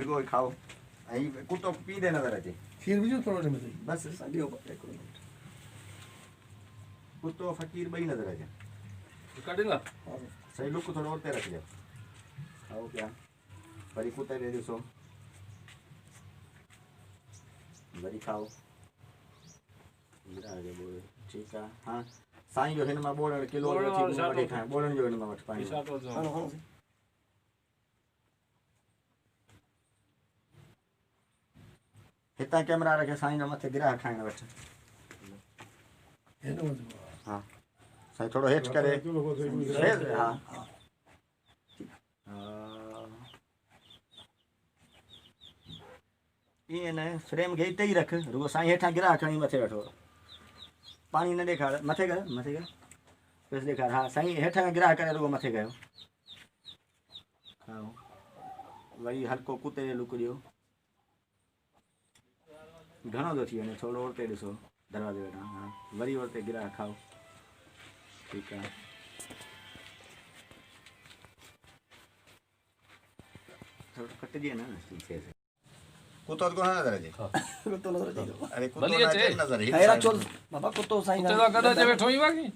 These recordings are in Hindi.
जेको खाओ ऐं कुतो पी दे नज़र अचे खीर विझो थोरो में बसि ॾियो हिकिड़ो कुतो फ़कीर ॿई नज़र अचे कढेगा सही लुक थोरो उते रखिजो खाओ पिया वरी कुते ॾे ॾिसो वरी खाओ ठीकु आहे हा साईं जो हिन मां ॿोड़ण किलो वठी खाए ॿोड़ण जो हिन मां वठि पाणी हितां कैमरा रखे साईं जो मथे गिराह खाइण वठि हा साईं थोरो हेठि करे हा ईअं न फ्रेम खे हिते ई रख रुगो साईं हेठां गिराह खणी मथे वठो पाणी न ॾेखार मथे कर बसि ॾेखार हा साईं हेठां गिराह करे रुगो मथे कयो खाओ वरी हल्को कुते जो लुक ॾियो घणो थो थी वञे थोरो उते ॾिसो दरवाजे वटां हा वरी उते गिराह खाओ ठीकु आहे थोरो कटिजे न कुतो कोन नज़र अचे कुतो नज़र अचे अरे कुतो नज़र खैरा चोल बाबा कुतो साईं तेरा गदा जे वेठो ई वागी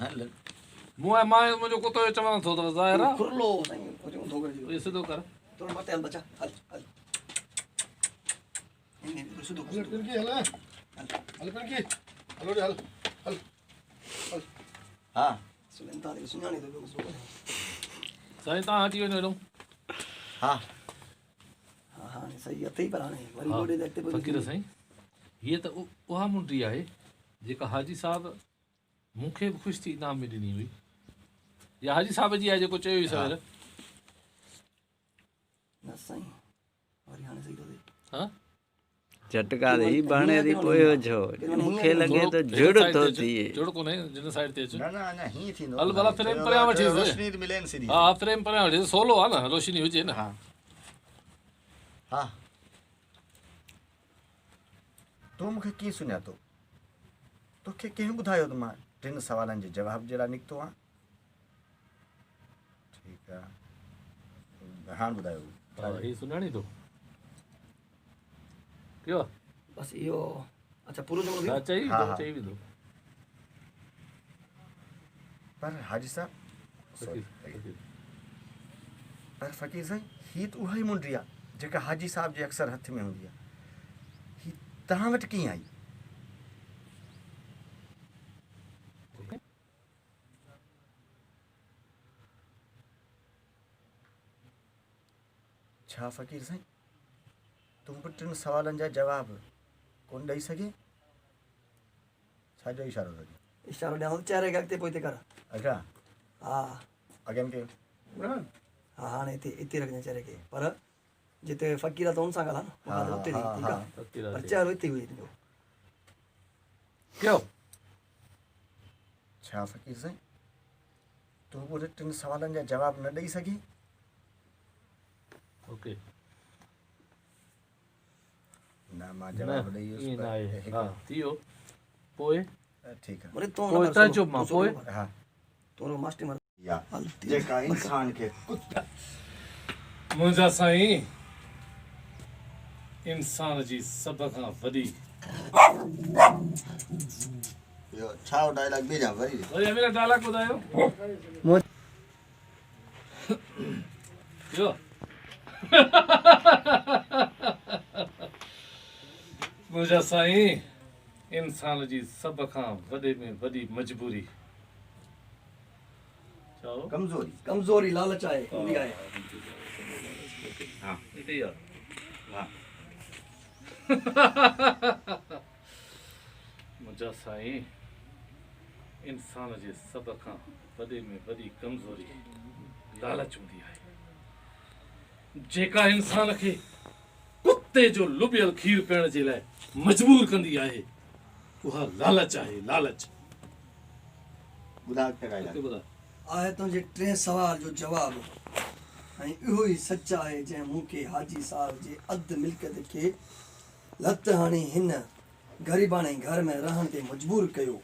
हल मुए मां मुंहिंजो कुतो चवण थो त ज़ाहिर आहे खुरलो साईं कुतो धोगड़ जी ये सिधो कर थोरो मथे हल बचा हल हल इन सिधो कर पिंकी हल पिंकी हलो हल हल हल हा सुनता दे सुनानी दे साईं तव्हां हटी वञो हेॾो हा हाँ सही अथई पर हाणे वरी गोॾे ते अॻिते फ़कीर साईं हीअ त उहा मुंडी आहे जेका हाजी साहब मूंखे बि ख़ुशि थी इनाम में ॾिनी हुई या हाजी साहब जी आहे जेको चयो हुई सवेर न साईं वरी हाणे सही थो थिए हा झटका दी बाणे दी पोयो जो मूंखे लॻे तो जुड़ तो थिए जुड़ कोन्हे जिन साइड ते अचो न न न हीअं थींदो हल भला फ्रेम परियां वठी रोशनी मिलेनि सीधी हा फ्रेम परियां वठी सोलो आहे न रोशनी हुजे न हा हा तूं मूंखे कीअं सुञातो तोखे कंहिं ॿुधायो त मां 3 सवालनि जे जवाब जे लाइ निकितो आहियां ठीकु आहे हाणे ॿुधायो हीअ सुञाणी थो कयो बस इहो अच्छा पूरो जवाब हा दियो चई विधो पर हाजी साहब पर फ़कीर साईं हीअ त उहा ई मुंडी आहे जेका हाजी साहब जे अक्सर हथ में हूंदी आहे हीअ तव्हां वटि कीअं आई छा फ़कीर साईं तूं बि 3 सवालनि जा जवाब कोन ॾेई सघे छाजो इशारो कजे इशारो ॾियां थो चेहरे खे अॻिते पोइते कर अच्छा हा अॻियां कयो हा हाणे हिते रखजांइ चेहरे खे पर जिते फ़कीर आहे त हुन सां ॻाल्हाए न हा, उते हा, ठीकु हा। आहे पर चेहरो हिते हुई तुंहिंजो कयो छा फ़कीर साईं तूं बि 3 सवालनि जा जवाब न ॾेई सघे ओके न मां जवाब ॾेई ईअं न आहे वियुसि हा थियो पोइ ठीकु आहे अरे तूं पोइ तर्जुब मां पोइ हा तूं मास्टर मर या जेका इंसान खे मुंहिंजा साईं इंसान जी सभ खां वॾी इहो छा डायलॉग बि जा वरी वरी अमीर डायलॉग ॿुधायो ॿियो मुंहिंजा साईं इंसान जी सभ खां वॾे में वॾी मजबूरी चओ कमज़ोरी लालच आहे हूंदी आहे हा हिते ई आहे हा मुंहिंजा साईं इंसान जे सभ खां वॾे में वॾी कमज़ोरी लालच हूंदी आहे जेका इंसान खे कुते जो लुबियल खीर पीअण जे लाइ मजबूर कंदी आहे उहा लालच आहे लालच ॿुधाए आहे तुंहिंजे 3 सवाल जो जवाबु ऐं इहो ई सच आहे जंहिं मूंखे हाजी साहब जे अधु मिल्कियत खे लत हाणे हिन ग़रीबाणे घर में रहण ते मजबूर कयो